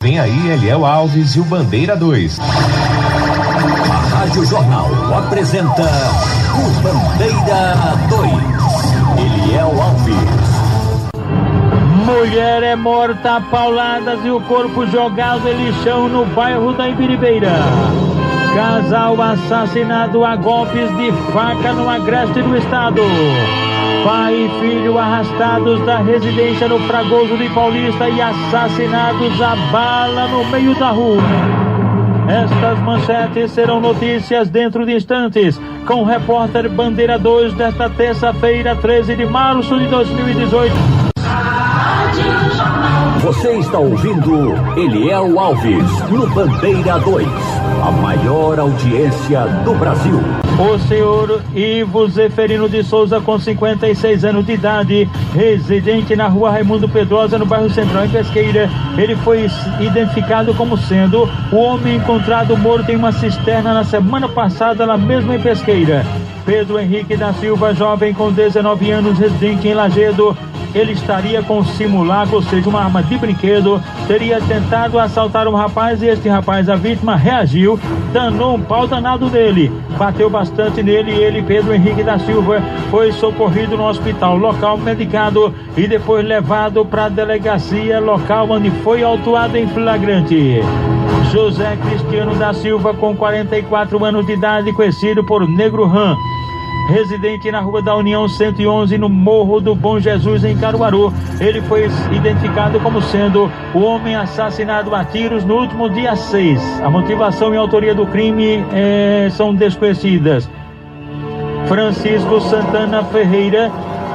Vem aí Eliel Alves e o Bandeira 2. A Rádio Jornal apresenta o Bandeira 2. Eliel Alves. Mulher é morta a pauladas e o corpo jogado em lixão no bairro da Ibiribeira. Casal assassinado a golpes de faca no agreste do estado. Pai e filho arrastados da residência no Fragoso de Paulista e assassinados a bala no meio da rua. Estas manchetes serão notícias dentro de instantes, com o repórter Bandeira 2 desta terça-feira, 13 de março de 2018. Você está ouvindo Eliel Alves no Bandeira 2, a maior audiência do Brasil. O senhor Ivo Zeferino de Souza, com 56 anos de idade, residente na rua Raimundo Pedrosa, no bairro Central, em Pesqueira. Ele foi identificado como sendo o homem encontrado morto em uma cisterna na semana passada, lá mesmo em Pesqueira. Pedro Henrique da Silva, jovem com 19 anos, residente em Lagedo. Ele estaria com simulacro, ou seja, uma arma de brinquedo. Teria tentado assaltar um rapaz e este rapaz, a vítima, reagiu, danou um pau danado dele, bateu bastante nele e ele, Pedro Henrique da Silva, foi socorrido no hospital local, medicado e depois levado para a delegacia local, onde foi autuado em flagrante. José Cristiano da Silva, com 44 anos de idade, conhecido por Negro Ram, residente na Rua da União 111, no Morro do Bom Jesus, em Caruaru. Ele foi identificado como sendo o homem assassinado a tiros no último dia 6. A motivação e a autoria do crime são desconhecidas. Francisco Santana Ferreira,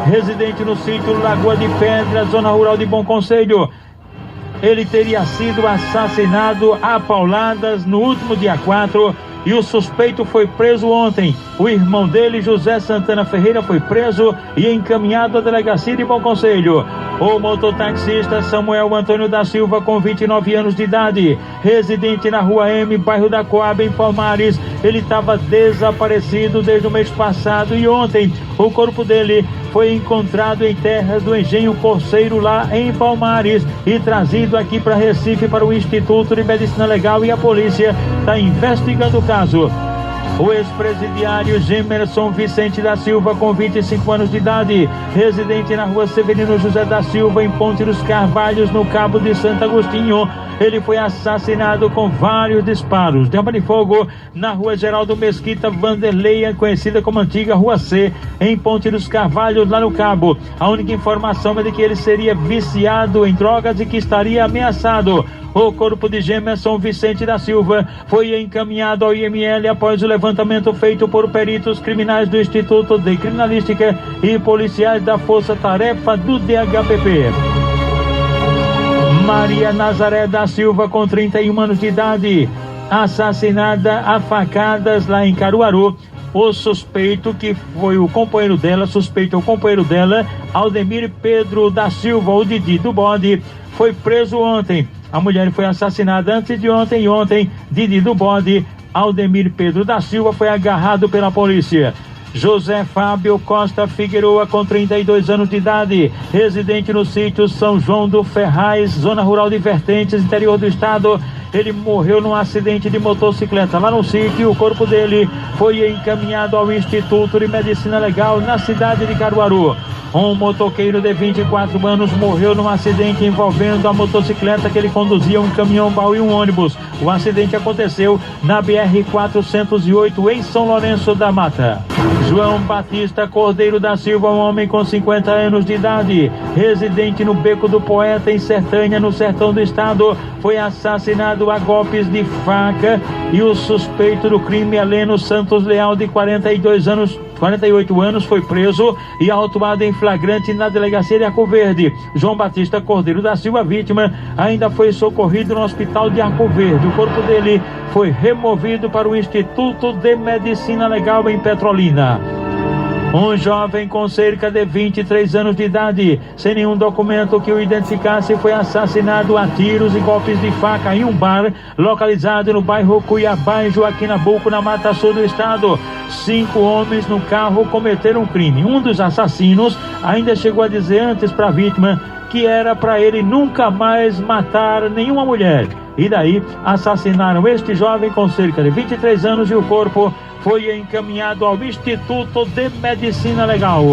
residente no sítio Lagoa de Pedra, zona rural de Bom Conselho. Ele teria sido assassinado a pauladas no último dia 4 e o suspeito foi preso ontem. O irmão dele, José Santana Ferreira, foi preso e encaminhado à delegacia de Bom Conselho. O mototaxista Samuel Antônio da Silva, com 29 anos de idade, residente na Rua M, bairro da Coab, em Palmares. Ele estava desaparecido desde o mês passado e ontem o corpo dele foi encontrado em terras do Engenho Corceiro, lá em Palmares, e trazido aqui para Recife para o Instituto de Medicina Legal, e a polícia está investigando o caso. O ex-presidiário Gemerson Vicente da Silva, com 25 anos de idade, residente na Rua Severino José da Silva, em Ponte dos Carvalhos, no Cabo de Santo Agostinho. Ele foi assassinado com vários disparos de arma de fogo na Rua Geraldo Mesquita Vanderleia, conhecida como antiga Rua C, em Ponte dos Carvalhos, lá no Cabo. A única informação é de que ele seria viciado em drogas e que estaria ameaçado. O corpo de Gemerson Vicente da Silva foi encaminhado ao IML após o levantamento feito por peritos criminais do Instituto de Criminalística e policiais da Força Tarefa do DHPP. Maria Nazaré da Silva, com 31 anos de idade, assassinada a facadas lá em Caruaru. O suspeito, que foi o companheiro dela, Aldemir Pedro da Silva, o Didi do Bode, foi preso ontem. A mulher foi assassinada antes de ontem, e ontem, Didi do Bode, Aldemir Pedro da Silva, foi agarrado pela polícia. José Fábio Costa Figueroa, com 32 anos de idade, residente no sítio São João do Ferraz, zona rural de Vertentes, interior do estado. Ele morreu num acidente de motocicleta lá no sítio. O corpo dele foi encaminhado ao Instituto de Medicina Legal, na cidade de Caruaru. Um motoqueiro de 24 anos morreu num acidente envolvendo a motocicleta que ele conduzia, um caminhão-baú e um ônibus. O acidente aconteceu na BR-408, em São Lourenço da Mata. João Batista Cordeiro da Silva, um homem com 50 anos de idade, residente no Beco do Poeta, em Sertânia, no sertão do estado, foi assassinado a golpes de faca, e o suspeito do crime, Heleno Santos Leal, de 48 anos, foi preso e autuado em flagrante na delegacia de Arco Verde. João Batista Cordeiro da Silva, vítima, ainda foi socorrido no hospital de Arco Verde. O corpo dele foi removido para o Instituto de Medicina Legal, em Petrolina. Um jovem com cerca de 23 anos de idade, sem nenhum documento que o identificasse, foi assassinado a tiros e golpes de faca em um bar localizado no bairro Cuiabá, em Joaquim Nabuco, na Mata Sul do estado. 5 homens no carro cometeram um crime. Um dos assassinos ainda chegou a dizer antes para a vítima que era para ele nunca mais matar nenhuma mulher. E daí assassinaram este jovem com cerca de 23 anos e o corpo foi encaminhado ao Instituto de Medicina Legal.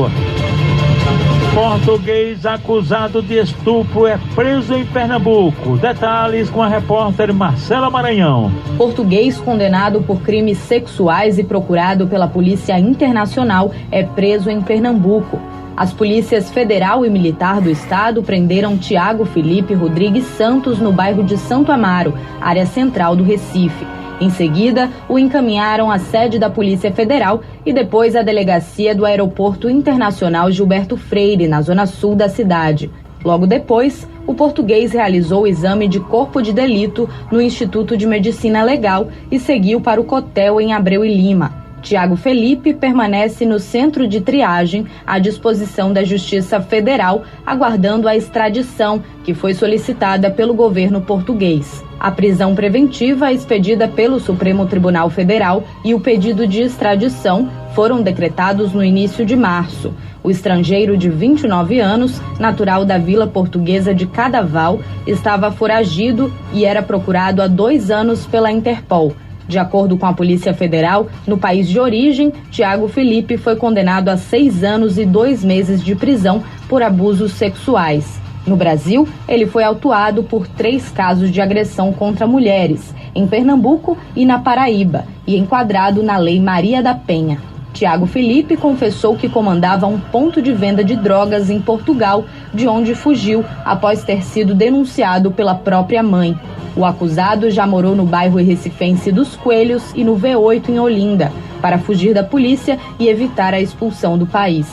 Português acusado de estupro é preso em Pernambuco. Detalhes com a repórter Marcela Maranhão. Português condenado por crimes sexuais e procurado pela Polícia Internacional é preso em Pernambuco. As polícias federal e militar do estado prenderam Tiago Felipe Rodrigues Santos no bairro de Santo Amaro, área central do Recife. Em seguida, o encaminharam à sede da Polícia Federal e depois à delegacia do Aeroporto Internacional Gilberto Freire, na zona sul da cidade. Logo depois, o português realizou o exame de corpo de delito no Instituto de Medicina Legal e seguiu para o Cotel em Abreu e Lima. Tiago Felipe permanece no centro de triagem à disposição da Justiça Federal, aguardando a extradição, que foi solicitada pelo governo português. A prisão preventiva expedida pelo Supremo Tribunal Federal e o pedido de extradição foram decretados no início de março. O estrangeiro de 29 anos, natural da Vila Portuguesa de Cadaval, estava foragido e era procurado há 2 anos pela Interpol. De acordo com a Polícia Federal, no país de origem, Tiago Felipe foi condenado a 6 anos e 2 meses de prisão por abusos sexuais. No Brasil, ele foi autuado por 3 casos de agressão contra mulheres, em Pernambuco e na Paraíba, e enquadrado na Lei Maria da Penha. Tiago Felipe confessou que comandava um ponto de venda de drogas em Portugal, de onde fugiu após ter sido denunciado pela própria mãe. O acusado já morou no bairro recifense dos Coelhos e no V8 em Olinda, para fugir da polícia e evitar a expulsão do país.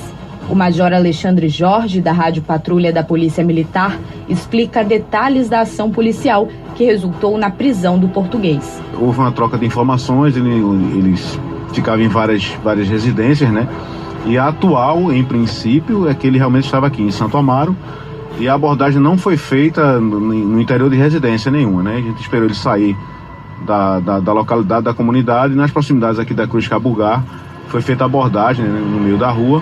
O major Alexandre Jorge, da Rádio Patrulha da Polícia Militar, explica detalhes da ação policial que resultou na prisão do português. Houve uma troca de informações, eles ficavam em várias residências, né? E a atual, em princípio, é que ele realmente estava aqui em Santo Amaro e a abordagem não foi feita no interior de residência nenhuma, né? A gente esperou ele sair da localidade, da comunidade, e nas proximidades aqui da Cruz de Cabugar foi feita a abordagem, né, no meio da rua.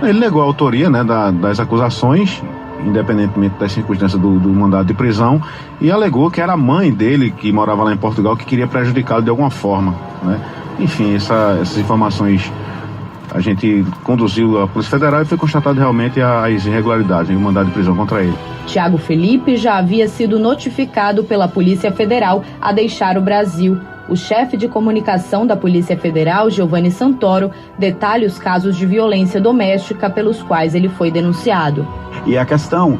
Ele negou a autoria, né, das acusações, independentemente das circunstâncias do mandado de prisão, e alegou que era a mãe dele, que morava lá em Portugal, que queria prejudicá-lo de alguma forma, né? Enfim, essas informações a gente conduziu à Polícia Federal e foi constatado realmente as irregularidades e o mandado de prisão contra ele. Tiago Felipe já havia sido notificado pela Polícia Federal a deixar o Brasil. O chefe de comunicação da Polícia Federal, Giovanni Santoro, detalha os casos de violência doméstica pelos quais ele foi denunciado. E a questão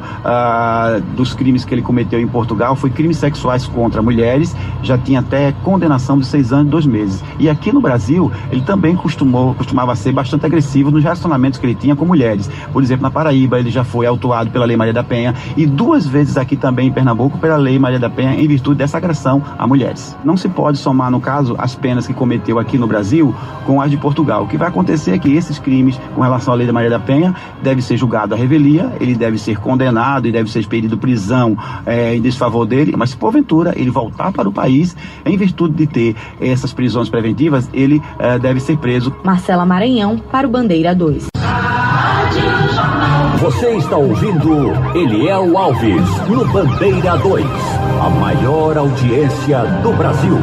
dos crimes que ele cometeu em Portugal foi crimes sexuais contra mulheres, já tinha até condenação de 6 anos e 2 meses. E aqui no Brasil, ele também costumava ser bastante agressivo nos relacionamentos que ele tinha com mulheres. Por exemplo, na Paraíba, ele já foi autuado pela Lei Maria da Penha e 2 vezes aqui também em Pernambuco pela Lei Maria da Penha em virtude dessa agressão a mulheres. Não se pode somar, no caso, as penas que cometeu aqui no Brasil com as de Portugal. O que vai acontecer é que esses crimes, com relação à Lei da Maria da Penha, deve ser julgado à revelia, ele deve ser condenado e deve ser expedido prisão em desfavor dele, mas se porventura ele voltar para o país, em virtude de ter essas prisões preventivas, ele deve ser preso. Marcela Maranhão, para o Bandeira 2. Você está ouvindo Eliel Alves, no Bandeira 2, a maior audiência do Brasil.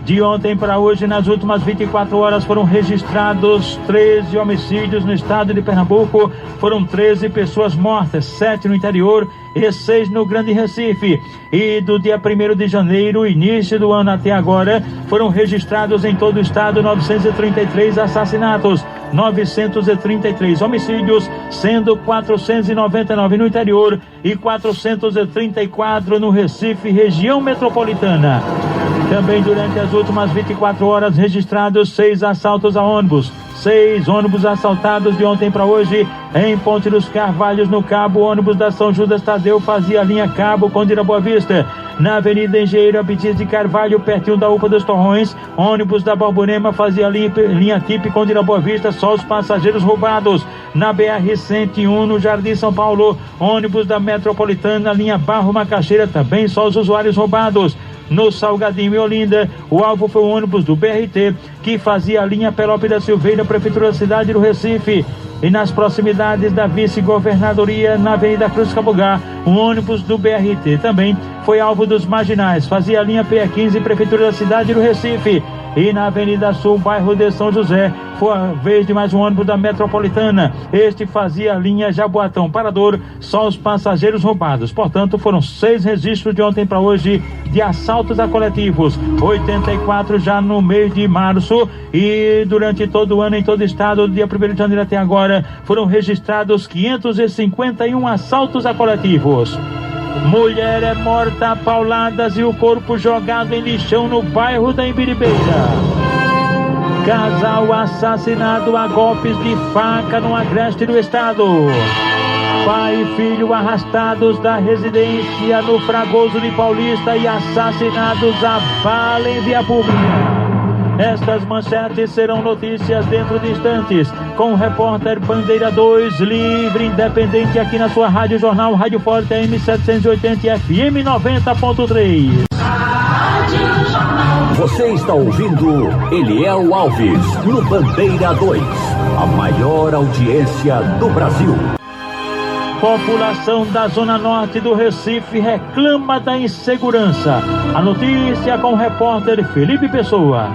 De ontem para hoje, nas últimas 24 horas, foram registrados 13 homicídios no estado de Pernambuco. Foram 13 pessoas mortas, 7 no interior e 6 no Grande Recife. E do dia 1º de janeiro, início do ano até agora, foram registrados em todo o estado 933 assassinatos, 933 homicídios, sendo 499 no interior e 434 no Recife, região metropolitana. Também durante as últimas 24 horas registrados 6 assaltos a ônibus. 6 ônibus assaltados de ontem para hoje em Ponte dos Carvalhos, no Cabo. O ônibus da São Judas Tadeu fazia a linha Cabo Condira Boa Vista. Na Avenida Engenheiro Abdias de Carvalho, pertinho da UPA dos Torrões, ônibus da Borborema fazia linha TIP Condira Boa Vista, só os passageiros roubados. Na BR-101, no Jardim São Paulo, ônibus da Metropolitana, linha Barro Macaxeira, também só os usuários roubados. no Salgadinho e Olinda. O alvo foi o ônibus do BRT que fazia a linha Pelópio da Silveira, Prefeitura da cidade do Recife. E nas proximidades da vice-governadoria, na Avenida Cruz Cabugá, um ônibus do BRT também foi alvo dos marginais, fazia a linha PE15, Prefeitura da cidade do Recife. E na Avenida Sul, bairro de São José, foi a vez de mais um ônibus da Metropolitana. Este fazia a linha Jaboatão Parador, só os passageiros roubados. Portanto, foram 6 registros de ontem para hoje de assaltos a coletivos, 84 já no mês de março, e durante todo o ano em todo o estado, do dia 1º de janeiro até agora, foram registrados 551 assaltos a coletivos. Mulher é morta a pauladas e o corpo jogado em lixão no bairro da Imbiribeira. Casal assassinado a golpes de faca no agreste do estado. Pai e filho arrastados da residência no Fragoso de Paulista e assassinados a bala em via pública. Estas manchetes serão notícias dentro de instantes, com o repórter Bandeira 2, livre, independente, aqui na sua Rádio Jornal, Rádio Forte AM 780 e FM 90.3. Você está ouvindo Eliel Alves, no Bandeira 2, a maior audiência do Brasil. População da Zona Norte do Recife reclama da insegurança. A notícia com o repórter Felipe Pessoa.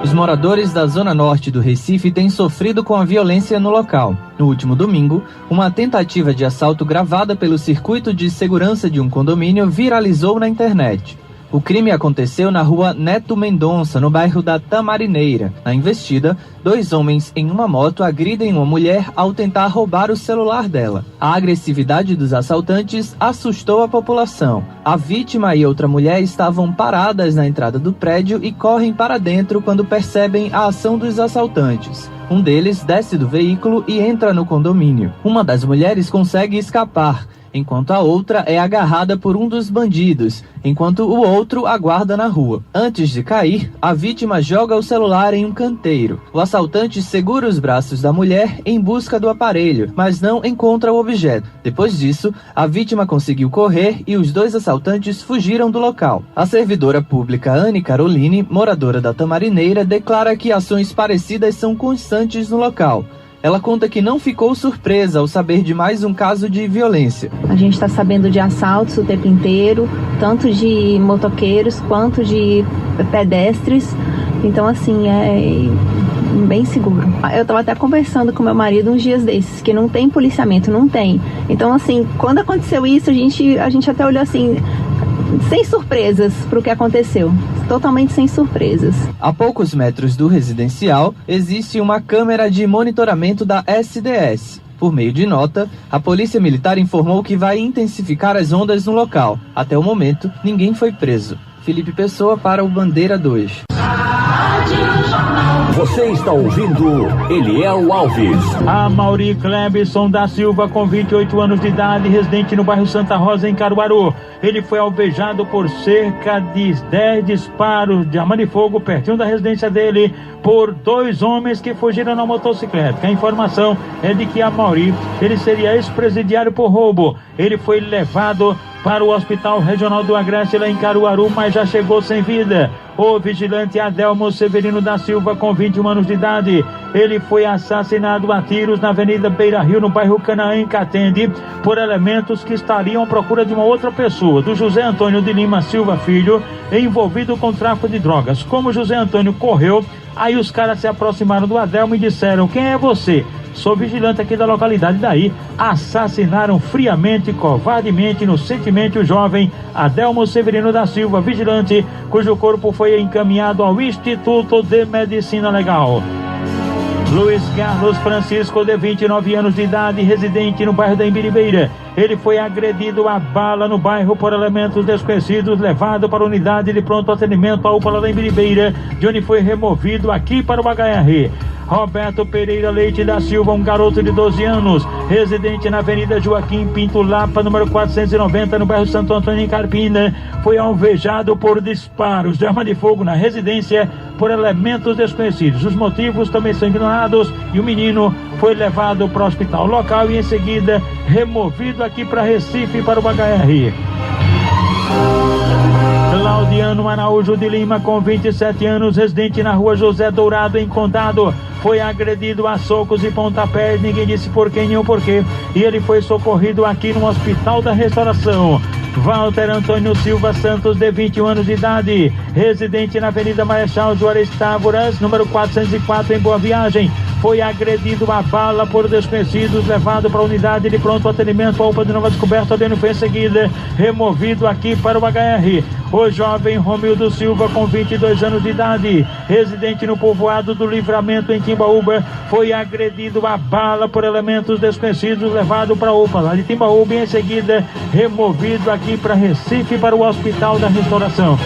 Os moradores da Zona Norte do Recife têm sofrido com a violência no local. No último domingo, uma tentativa de assalto gravada pelo circuito de segurança de um condomínio viralizou na internet. O crime aconteceu na rua Neto Mendonça, no bairro da Tamarineira. Na investida, 2 homens em uma moto agridem uma mulher ao tentar roubar o celular dela. A agressividade dos assaltantes assustou a população. A vítima e outra mulher estavam paradas na entrada do prédio e correm para dentro quando percebem a ação dos assaltantes. Um deles desce do veículo e entra no condomínio. Uma das mulheres consegue escapar, enquanto a outra é agarrada por um dos bandidos, enquanto o outro aguarda na rua. Antes de cair, a vítima joga o celular em um canteiro. O assaltante segura os braços da mulher em busca do aparelho, mas não encontra o objeto. Depois disso, a vítima conseguiu correr e os 2 assaltantes fugiram do local. A servidora pública Anne Caroline, moradora da Tamarineira, declara que ações parecidas são constantes no local. Ela conta que não ficou surpresa ao saber de mais um caso de violência. A gente está sabendo de assaltos o tempo inteiro, tanto de motoqueiros quanto de pedestres. Então, assim, é bem seguro. Eu estava até conversando com meu marido uns dias desses, que não tem policiamento, não tem. Então, assim, quando aconteceu isso, a gente até olhou assim, sem surpresas para o que aconteceu. Totalmente sem surpresas. A poucos metros do residencial, existe uma câmera de monitoramento da SDS. Por meio de nota, a Polícia Militar informou que vai intensificar as rondas no local. Até o momento, ninguém foi preso. Felipe Pessoa para o Bandeira 2. Você está ouvindo Eliel Alves. A Mauri Clebson da Silva, com 28 anos de idade, residente no bairro Santa Rosa, em Caruaru. Ele foi alvejado por cerca de 10 disparos de arma de fogo pertinho da residência dele por 2 homens que fugiram na motocicleta. A informação é de que a Mauri, ele seria ex-presidiário por roubo. Ele foi levado para o Hospital Regional do Agreste, lá em Caruaru, mas já chegou sem vida. O vigilante Adelmo Severino da Silva, com 21 anos de idade, ele foi assassinado a tiros na Avenida Beira Rio, no bairro Canaã, em Catende, por elementos que estariam à procura de uma outra pessoa, do José Antônio de Lima Silva Filho, envolvido com tráfico de drogas. Como José Antônio correu, aí os caras se aproximaram do Adelmo e disseram: quem é você? Sou vigilante aqui da localidade. Daí assassinaram friamente, covardemente, inocentemente o jovem Adelmo Severino da Silva, vigilante, cujo corpo foi encaminhado ao Instituto de Medicina Legal. Luiz Carlos Francisco, de 29 anos de idade, residente no bairro da Imbiribeira. Ele foi agredido a bala no bairro por elementos desconhecidos, levado para a unidade de pronto atendimento à UPA da Imbiribeira, de onde foi removido aqui para o HR. Roberto Pereira Leite da Silva, um garoto de 12 anos, residente na Avenida Joaquim Pinto Lapa, número 490, no bairro Santo Antônio, em Carpina, foi alvejado por disparos de arma de fogo na residência por elementos desconhecidos. Os motivos também são ignorados e o menino foi levado para o hospital local e em seguida removido aqui para Recife, para o HR. Luciano Araújo de Lima, com 27 anos, residente na rua José Dourado, em Condado, foi agredido a socos e pontapés, ninguém disse por quem nem o porquê, e ele foi socorrido aqui no Hospital da Restauração. Walter Antônio Silva Santos, de 21 anos de idade, residente na Avenida Marechal Juarez Távoras, número 404, em Boa Viagem, foi agredido a bala por desconhecidos, levado para a unidade de pronto atendimento, a UPA de Nova Descoberta, onde foi em seguida removido aqui para o HR. O jovem Romildo Silva, com 22 anos de idade, residente no povoado do Livramento, em Timbaúba, foi agredido a bala por elementos desconhecidos, levado para a UPA lá de Timbaúba e em seguida removido aqui para Recife, para o Hospital da Restauração.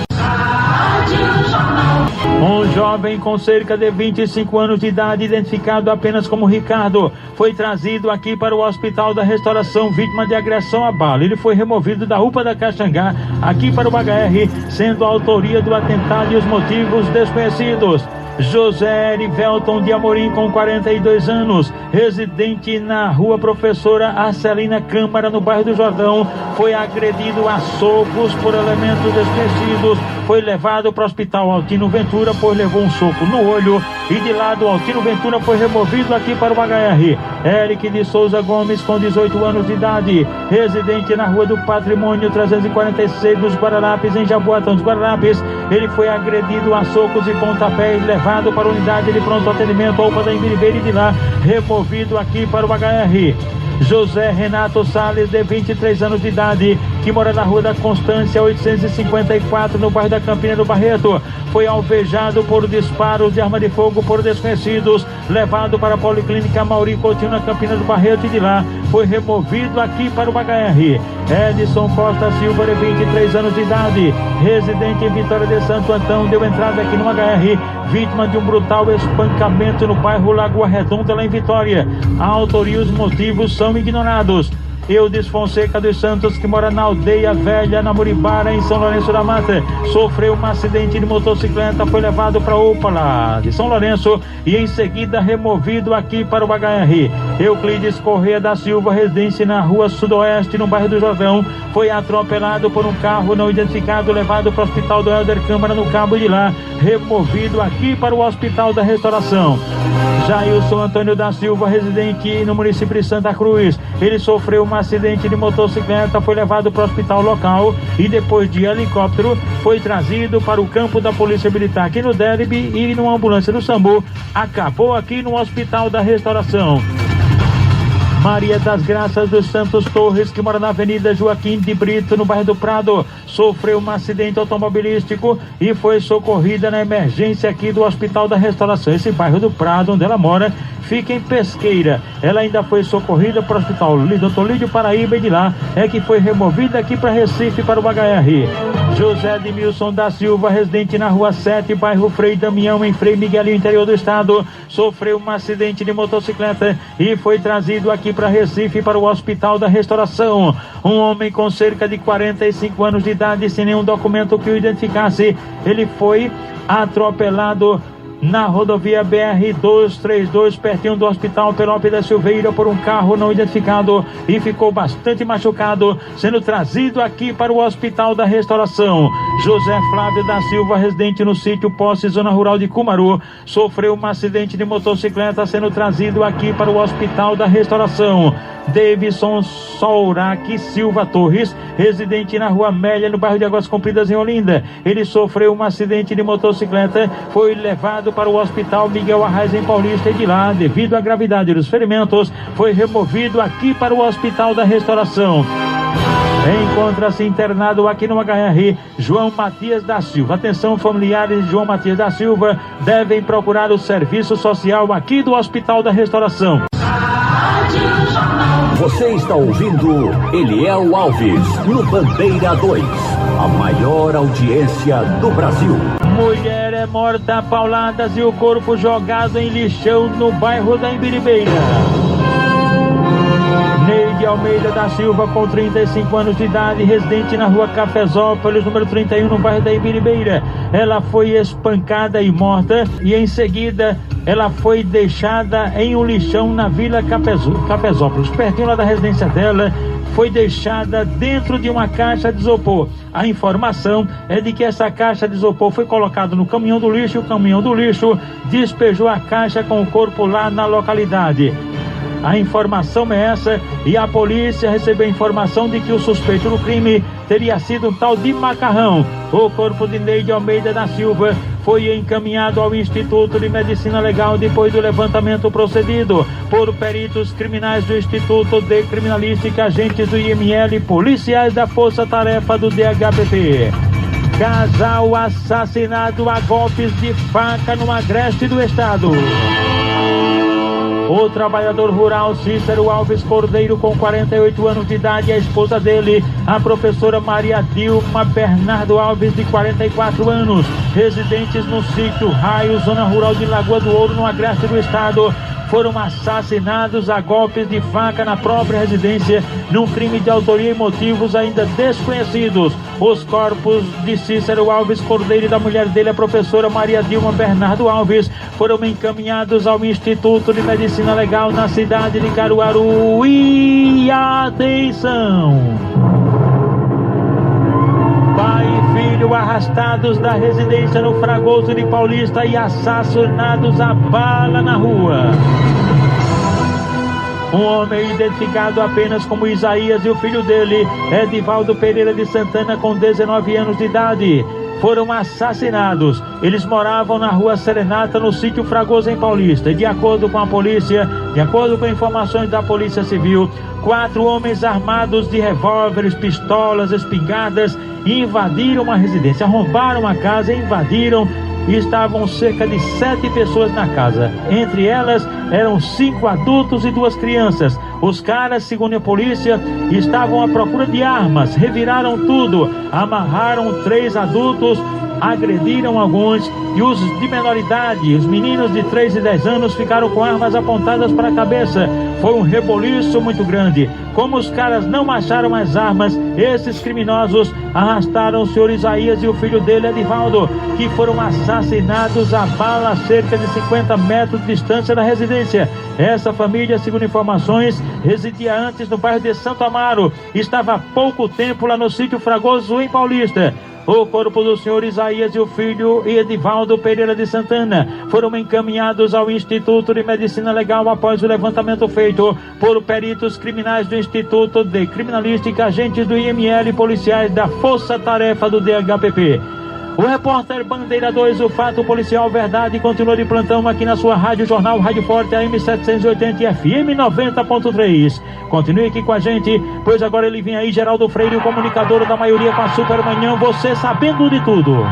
Um jovem com cerca de 25 anos de idade, identificado apenas como Ricardo, foi trazido aqui para o Hospital da Restauração, vítima de agressão a bala. Ele foi removido da UPA da Caxangá, aqui para o HR, sendo a autoria do atentado e os motivos desconhecidos. José Erivelton de Amorim, com 42 anos, residente na rua Professora Arcelina Câmara, no bairro do Jordão, foi agredido a socos por elementos desconhecidos, foi levado para o Hospital Altino Ventura, pois levou um soco no olho, e de lá do Altino Ventura foi removido aqui para o HR. Eric de Souza Gomes, com 18 anos de idade, residente na rua do Patrimônio 346 dos Guararapes, em Jaboatão dos Guararapes, ele foi agredido a socos e pontapés, levado para a unidade de pronto atendimento, a UPA da Imbiribeira, e de lá removido aqui para o HR. José Renato Salles, de 23 anos de idade, que mora na rua da Constância 854, no bairro da Campina do Barreto, foi alvejado por disparos de arma de fogo por desconhecidos, levado para a Policlínica Mauri Coutinho, na Campina do Barreto, e de lá foi removido aqui para o HR. Edson Costa Silva, de 23 anos de idade, residente em Vitória de Santo Antão, deu entrada aqui no HR, vítima de um brutal espancamento no bairro Lagoa Redonda, lá em Vitória. A autoria e os motivos são ignorados. Eudes Fonseca dos Santos, que mora na Aldeia Velha, na Muribara, em São Lourenço da Mata, sofreu um acidente de motocicleta, foi levado para a UPA lá de São Lourenço e em seguida removido aqui para o HR. Euclides Corrêa da Silva, residente na rua Sudoeste, no bairro do Jordão, foi atropelado por um carro não identificado, levado para o Hospital do Helder Câmara, no Cabo, de lá removido aqui para o Hospital da Restauração. Jailson Antônio da Silva, residente no município de Santa Cruz, ele sofreu um acidente de motocicleta, foi levado para o hospital local e depois de helicóptero foi trazido para o campo da Polícia Militar aqui no Derby e numa ambulância do SAMU, acabou aqui no Hospital da Restauração. Maria das Graças dos Santos Torres, que mora na Avenida Joaquim de Brito, no bairro do Prado, sofreu um acidente automobilístico e foi socorrida na emergência aqui do Hospital da Restauração. Esse bairro do Prado, onde ela mora, fica em Pesqueira. Ela ainda foi socorrida para o Hospital Dr. Lídio Paraíba, e de lá é que foi removida aqui para Recife, para o HR. José Edmilson da Silva, residente na Rua 7, bairro Frei Damião, em Frei Miguelinho, interior do estado, sofreu um acidente de motocicleta e foi trazido aqui para Recife, para o Hospital da Restauração. Um homem com cerca de 45 anos de idade, sem nenhum documento que o identificasse, ele foi atropelado na rodovia BR-232, pertinho do Hospital Pelope da Silveira, por um carro não identificado e ficou bastante machucado, sendo trazido aqui para o Hospital da Restauração. José Flávio da Silva, residente no sítio Posse, zona rural de Cumaru, sofreu um acidente de motocicleta, sendo trazido aqui para o Hospital da Restauração. Davidson Sourac Silva Torres, residente na Rua Amélia, no bairro de Águas Compridas, em Olinda, ele sofreu um acidente de motocicleta, foi levado para o Hospital Miguel Arraes, em Paulista, e de lá, devido à gravidade dos ferimentos, foi removido aqui para o Hospital da Restauração. Encontra-se internado aqui no HR João Matias da Silva. Atenção, familiares de João Matias da Silva devem procurar o serviço social aqui do Hospital da Restauração. Você está ouvindo Eliel Alves no Bandeira 2, a maior audiência do Brasil. Mulher é morta a pauladas e o corpo jogado em lixão no bairro da Imbiribeira. Neide Almeida da Silva, com 35 anos de idade, residente na rua Cafezópolis, número 31, no bairro da Ibiribeira. Ela foi espancada e morta, e em seguida ela foi deixada em um lixão na Vila Cafezópolis, pertinho lá da residência dela. Foi deixada dentro de uma caixa de isopor. A informação é de que essa caixa de isopor foi colocada no caminhão do lixo, e o caminhão do lixo despejou a caixa com o corpo lá na localidade. A informação é essa, e a polícia recebeu a informação de que o suspeito do crime teria sido um tal de Macarrão. O corpo de Neide Almeida da Silva foi encaminhado ao Instituto de Medicina Legal depois do levantamento procedido por peritos criminais do Instituto de Criminalística, agentes do IML, policiais da Força Tarefa do DHPP. Casal assassinado a golpes de faca no agreste do estado. O trabalhador rural Cícero Alves Cordeiro, com 48 anos de idade, e a esposa dele, a professora Maria Dilma Bernardo Alves, de 44 anos, residentes no sítio Raio, zona rural de Lagoa do Ouro, no agreste do estado, foram assassinados a golpes de faca na própria residência, num crime de autoria e motivos ainda desconhecidos. Os corpos de Cícero Alves Cordeiro e da mulher dele, a professora Maria Dilma Bernardo Alves, foram encaminhados ao Instituto de Medicina Legal na cidade de Caruaru. E atenção! Pai e filho arrastados da residência no Fragoso de Paulista e assassinados a bala na rua. Um homem identificado apenas como Isaías e o filho dele, Edivaldo Pereira de Santana, com 19 anos de idade, foram assassinados. Eles moravam na rua Serenata, no sítio Fragoso, em Paulista. E de acordo com a polícia, de acordo com informações da Polícia Civil, 4 homens armados de revólveres, pistolas, espingardas invadiram a residência, arrombaram a casa e invadiram. E estavam cerca de 7 pessoas na casa. Entre elas eram 5 adultos e 2 crianças. Os caras, segundo a polícia, estavam à procura de armas, reviraram tudo, amarraram 3 adultos, agrediram alguns, e os de menor idade, os meninos de 3 e 10 anos, ficaram com armas apontadas para a cabeça. Foi um reboliço muito grande. Como os caras não acharam as armas, esses criminosos arrastaram o senhor Isaías e o filho dele, Edivaldo, que foram assassinados a bala a cerca de 50 metros de distância da residência. Essa família, segundo informações, residia antes no bairro de Santo Amaro, estava há pouco tempo lá no sítio Fragoso, em Paulista. O corpo do senhor Isaías e o filho Edivaldo Pereira de Santana foram encaminhados ao Instituto de Medicina Legal após o levantamento feito por peritos criminais do Instituto de Criminalística, agentes do IML e policiais da Força Tarefa do DHPP. O repórter Bandeira 2, o fato policial verdade, continua de plantão aqui na sua Rádio Jornal, Rádio Forte, AM 780 e FM 90.3. Continue aqui com a gente, pois agora ele vem aí, Geraldo Freire, o comunicador da maioria, com a Supermanhã, você sabendo de tudo.